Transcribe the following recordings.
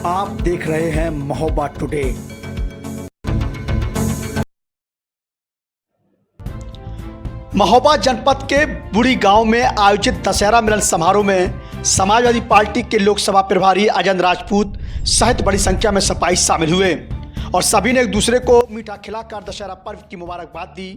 आप देख रहे हैं महोबा टुडे। महोबा जनपद के बुरी गांव में आयोजित दशहरा मिलन समारोह में समाजवादी पार्टी के लोकसभा प्रभारी अजय राजपूत सहित बड़ी संख्या में सपाई शामिल हुए और सभी ने एक दूसरे को मीठा खिलाकर दशहरा पर्व की मुबारकबाद दी।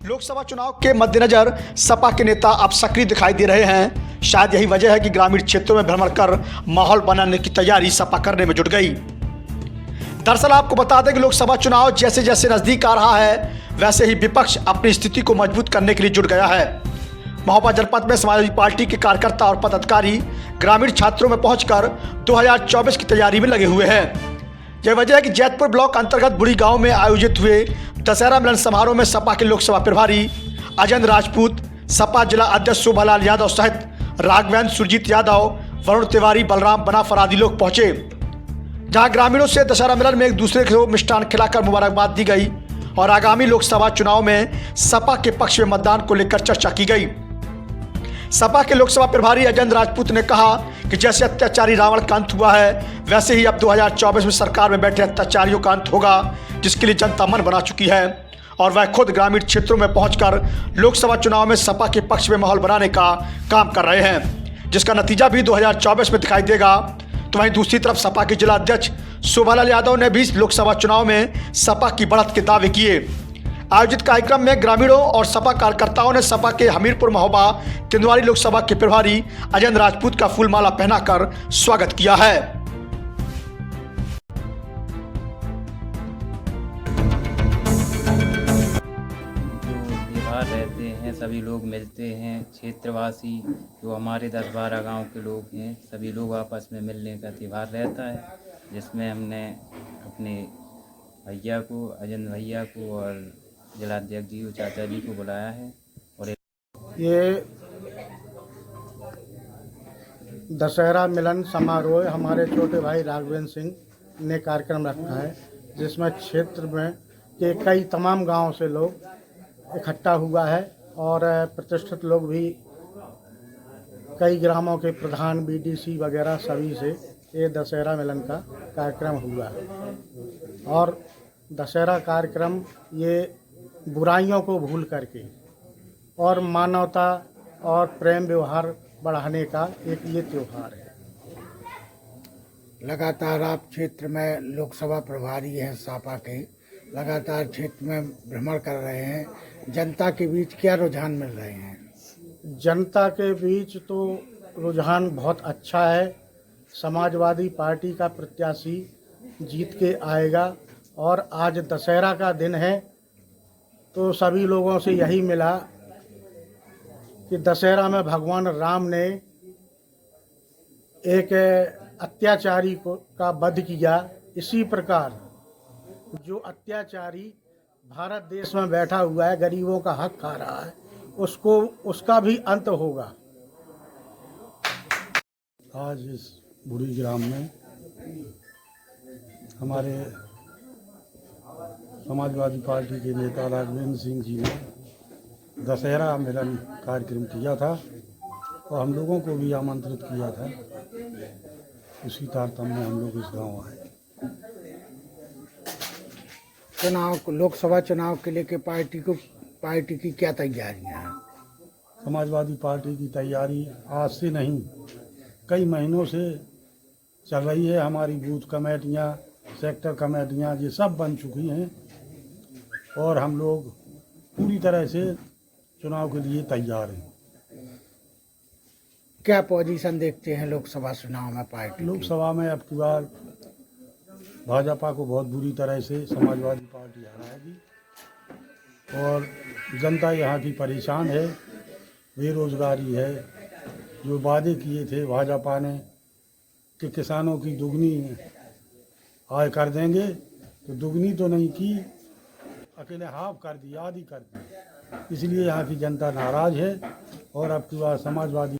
लोकसभा चुनाव के मद्देनजर सपा के नेता अब सक्रिय दिखाई दे रहे हैं। शायद यही वजह है कि ग्रामीण क्षेत्रों में भ्रमण कर माहौल बनाने की तैयारी सपा करने में जुट गई। दरअसल आपको बता दें कि लोकसभा चुनाव जैसे जैसे नजदीक आ रहा है वैसे ही विपक्ष अपनी स्थिति को मजबूत करने के लिए जुट गया है। महोबा जनपद में समाजवादी पार्टी के कार्यकर्ता और पदाधिकारी ग्रामीण क्षेत्रों में पहुंचकर 2024 की तैयारी में लगे हुए हैं। यह वजह है कि जैतपुर ब्लॉक अंतर्गत बुरी गांव में आयोजित हुए दशहरा मिलन समारोह में सपा के लोकसभा प्रभारी अजय राजपूत, सपा जिला अध्यक्ष शोभालाल यादव सहित राघवेंद्र, सुरजीत यादव, वरुण तिवारी, बलराम बनाफर आदि लोग पहुंचे, जहां ग्रामीणों से दशहरा मिलन में एक दूसरे को मिष्ठान खिलाकर मुबारकबाद दी गई और आगामी लोकसभा चुनाव में सपा के पक्ष में मतदान को लेकर चर्चा की गई। सपा के लोकसभा प्रभारी अजय राजपूत ने कहा कि जैसे अत्याचारी रावण का अंत हुआ है वैसे ही अब 2024 में सरकार में बैठे अत्याचारियों का अंत होगा, जिसके लिए जनता मन बना चुकी है और वह खुद ग्रामीण क्षेत्रों में पहुंचकर लोकसभा चुनाव में सपा के पक्ष में माहौल बनाने का काम कर रहे हैं, जिसका नतीजा भी 2024 में दिखाई देगा। तो वहीं दूसरी तरफ सपा के जिला अध्यक्ष शोभालाल यादव ने भी लोकसभा चुनाव में सपा की बढ़त के दावे किए। आयोजित कार्यक्रम में ग्रामीणों और सपा कार्यकर्ताओं ने सपा के हमीरपुर महोबा तिंदवारी लोकसभा के प्रभारी अजय राजपूत का फूलमाला पहनाकर स्वागत किया है। त्योहार रहते हैं, सभी लोग मिलते हैं, क्षेत्रवासी जो हमारे 10-12 गांव के लोग हैं सभी लोग आपस में मिलने का त्यौहार रहता है, जिसमें हमने अपने भैया को, अजय भैया को और जिलाध्यक्ष जी को, चाचा जी को बुलाया है। और ये दशहरा मिलन समारोह हमारे छोटे भाई राघवेंद्र सिंह ने कार्यक्रम रखा है, जिसमें क्षेत्र में के कई तमाम गांवों से लोग इकट्ठा हुआ है और प्रतिष्ठित लोग भी, कई ग्रामों के प्रधान, बीडीसी वगैरह सभी से ये दशहरा मिलन का कार्यक्रम हुआ है। और दशहरा कार्यक्रम ये बुराइयों को भूल करके और मानवता और प्रेम व्यवहार बढ़ाने का एक ये त्यौहार है। लगातार आप क्षेत्र में लोकसभा प्रभारी हैं सपा के, लगातार क्षेत्र में भ्रमण कर रहे हैं, जनता के बीच क्या रुझान मिल रहे हैं? जनता के बीच तो रुझान बहुत अच्छा है। समाजवादी पार्टी का प्रत्याशी जीत के आएगा और आज दशहरा का दिन है, तो सभी लोगों से यही मिला कि दशहरा में भगवान राम ने एक अत्याचारी का वध किया। इसी प्रकार जो अत्याचारी भारत देश में बैठा हुआ है, गरीबों का हक खा रहा है, उसका भी अंत होगा। आज इस बुरी ग्राम में हमारे समाजवादी पार्टी के नेता राघवेंद्र सिंह जी ने दशहरा मिलन कार्यक्रम किया था और हम लोगों को भी आमंत्रित किया था। उसी तारतम्य में हम लोग इस गांव आए। लोकसभा चुनाव के लेके पार्टी की क्या तैयारियां हैं? समाजवादी पार्टी की तैयारी आज से नहीं, कई महीनों से चल रही है। हमारी बूथ कमेटियां, सेक्टर कमेटियां ये सब बन चुकी हैं और हम लोग पूरी तरह से चुनाव के लिए तैयार हैं। क्या पोजीशन देखते हैं लोकसभा चुनाव में पार्टी? लोकसभा में अब की बार भाजपा को बहुत बुरी तरह से समाजवादी पार्टी हराएगी और जनता यहाँ की परेशान है, बेरोजगारी है। जो वादे किए थे भाजपा ने कि किसानों की दुगनी आय कर देंगे, तो दुगनी तो नहीं की, अकेले हाफ कर दी, आधी कर दी। इसलिए यहाँ की जनता नाराज है और अब की बार समाजवादी